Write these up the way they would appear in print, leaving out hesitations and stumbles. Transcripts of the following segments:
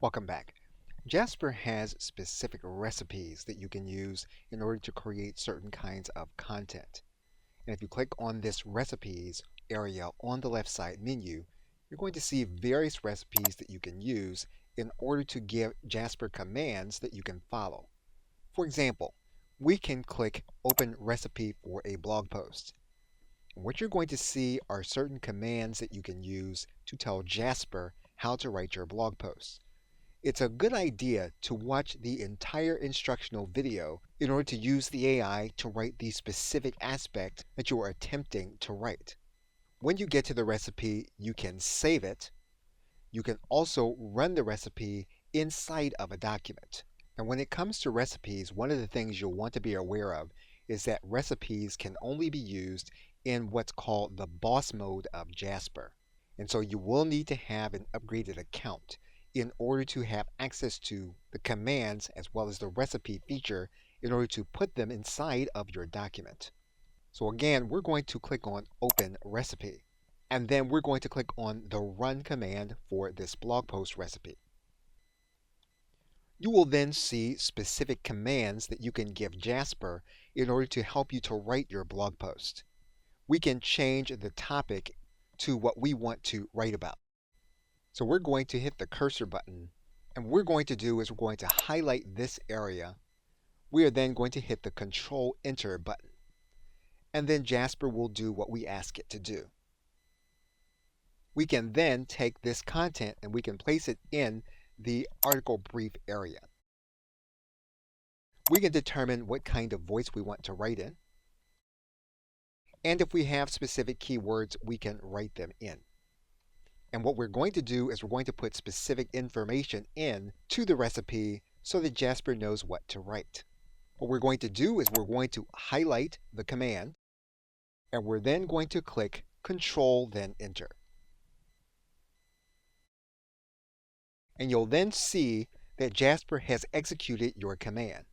Welcome back. Jasper has specific recipes that you can use in order to create certain kinds of content. And if you click on this recipes area on the left side menu, you're going to see various recipes that you can use in order to give Jasper commands that you can follow. For example, we can click Open Recipe for a blog post. What you're going to see are certain commands that you can use to tell Jasper how to write your blog posts. It's a good idea to watch the entire instructional video in order to use the AI to write the specific aspect that you are attempting to write. When you get to the recipe, you can save it. You can also run the recipe inside of a document. And when it comes to recipes, one of the things you'll want to be aware of is that recipes can only be used in what's called the boss mode of Jasper. And so you will need to have an upgraded account in order to have access to the commands as well as the recipe feature in order to put them inside of your document. So again, we're going to click on Open Recipe, and then we're going to click on the Run command for this blog post recipe. You will then see specific commands that you can give Jasper in order to help you to write your blog post. We can change the topic to what we want to write about. So we're going to hit the cursor button, and what we're going to do is we're going to highlight this area. We are then going to hit the Control Enter button, and then Jasper will do what we ask it to do. We can then take this content and we can place it in the article brief area. We can determine what kind of voice we want to write in, and if we have specific keywords, we can write them in. And what we're going to do is we're going to put specific information in to the recipe so that Jasper knows what to write. What we're going to do is we're going to highlight the command, and we're then going to click Control, then Enter. And you'll then see that Jasper has executed your command.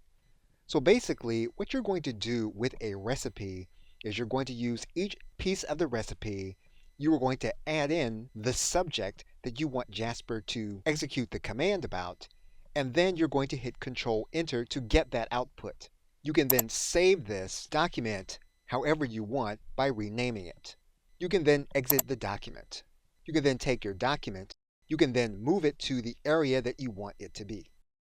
So basically, what you're going to do with a recipe is you're going to use each piece of the recipe. You are going to add in the subject that you want Jasper to execute the command about, and then you're going to hit Control Enter to get that output. You can then save this document however you want by renaming it. You can then exit the document. You can then take your document. You can then move it to the area that you want it to be.